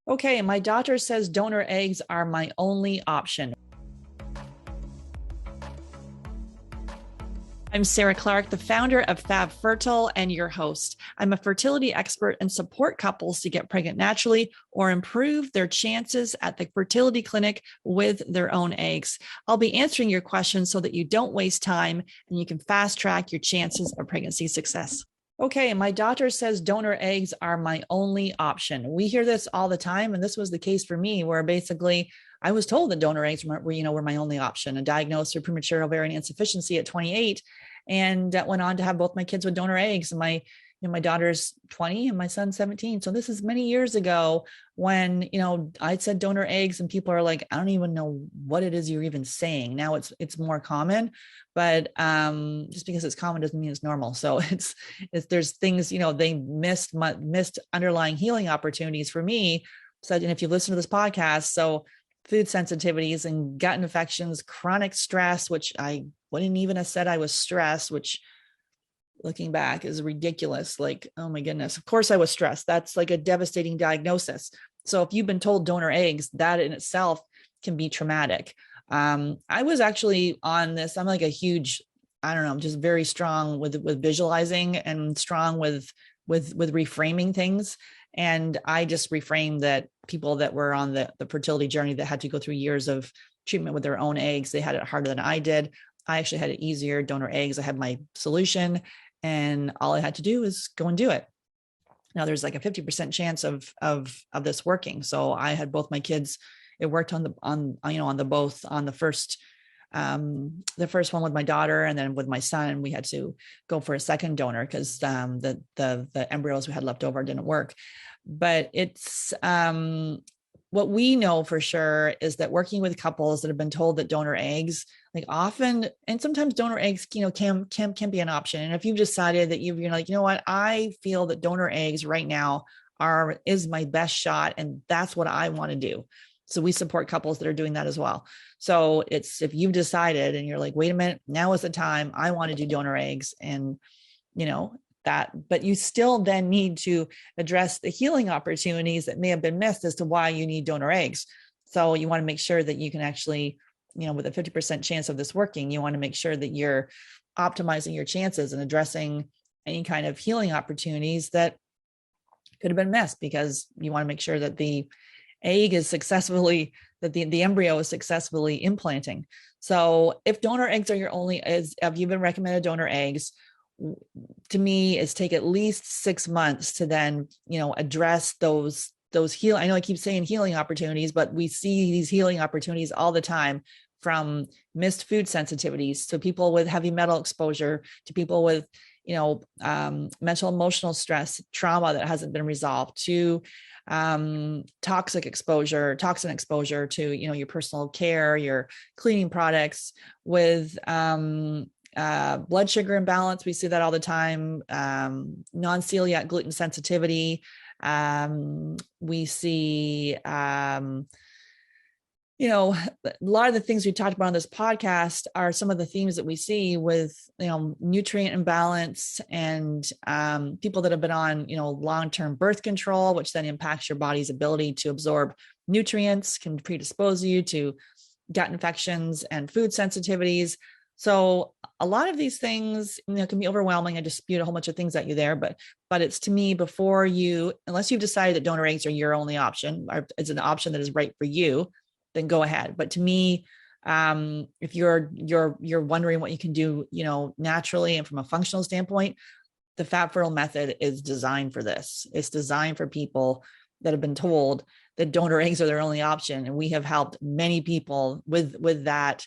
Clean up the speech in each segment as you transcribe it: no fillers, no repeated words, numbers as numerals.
Okay, my doctor says donor eggs are my only option. I'm Sarah Clark, the founder of Fab Fertile and your host. I'm a fertility expert and support couples to get pregnant naturally or improve their chances at the fertility clinic with their own eggs. I'll be answering your questions so that you don't waste time and you can fast track your chances of pregnancy success. Okay, my doctor says donor eggs are my only option. We hear this all the time, and this was the case for me, where basically I was told that donor eggs were my only option. And diagnosed with premature ovarian insufficiency at 28, and went on to have both my kids with donor eggs. And my daughter's 20 and my son's 17. So this is many years ago when I said donor eggs, and people are like, I don't even know what it is you're even saying. Now it's more common, but just because it's common doesn't mean it's normal. So it's there's things they missed underlying healing opportunities for me. So, and if you listen to this podcast, so food sensitivities and gut infections, chronic stress, which I wouldn't even have said I was stressed, which looking back is ridiculous. Like, oh my goodness, of course I was stressed. That's like a devastating diagnosis. So if you've been told donor eggs, that in itself can be traumatic. I was actually on this. I'm like a huge, I don't know, I'm just very strong with visualizing and strong with reframing things. And I just reframed that people that were on the fertility journey that had to go through years of treatment with their own eggs, they had it harder than I did. I actually had it easier. Donor eggs, I had my solution, and all I had to do is go and do it. Now there's like a 50% chance of this working. So I had both my kids. It worked on the first one with my daughter, and then with my son, we had to go for a second donor because the embryos we had left over didn't work. But it's what we know for sure is that working with couples that have been told that donor eggs, like often, and sometimes donor eggs, can be an option. And if you've decided that you're like, you know what, I feel that donor eggs right now is my best shot, and that's what I want to do. So we support couples that are doing that as well. So it's, if you've decided and you're like, wait a minute, now is the time, I want to do donor eggs, and but you still then need to address the healing opportunities that may have been missed as to why you need donor eggs. So you want to make sure that you can actually, with a 50% chance of this working, you want to make sure that you're optimizing your chances and addressing any kind of healing opportunities that could have been missed, because you want to make sure that the egg is successfully, that the embryo is successfully implanting. So if donor eggs are if you've been recommended donor eggs, to me, is take at least 6 months to then, address those heal. I know I keep saying healing opportunities, but we see these healing opportunities all the time, from missed food sensitivities to people with heavy metal exposure, to people with, mental emotional stress, trauma that hasn't been resolved, to toxin exposure to, your personal care, your cleaning products, with blood sugar imbalance. We see that all the time. Non-celiac gluten sensitivity. We see, a lot of the things we talked about on this podcast are some of the themes that we see with, nutrient imbalance, and people that have been on, long-term birth control, which then impacts your body's ability to absorb nutrients, can predispose you to gut infections and food sensitivities. So a lot of these things, can be overwhelming. I just spewed a whole bunch of things at you there, but it's, to me, unless you've decided that donor eggs are your only option, or it's an option that is right for you, then go ahead. But to me, if you're wondering what you can do, naturally and from a functional standpoint, the Fab Fertile method is designed for this. It's designed for people that have been told that donor eggs are their only option, and we have helped many people with that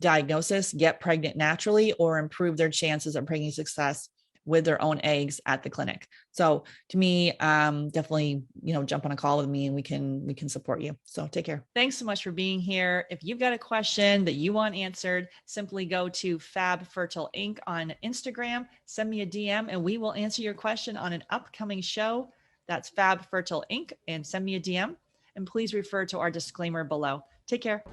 diagnosis get pregnant naturally or improve their chances of pregnancy success with their own eggs at the clinic. So to me, definitely, jump on a call with me, and we can support you. So take care. Thanks so much for being here. If you've got a question that you want answered, simply go to Fab Fertile Inc. on Instagram, send me a DM, and we will answer your question on an upcoming show. That's Fab Fertile Inc. and send me a DM, and please refer to our disclaimer below. Take care.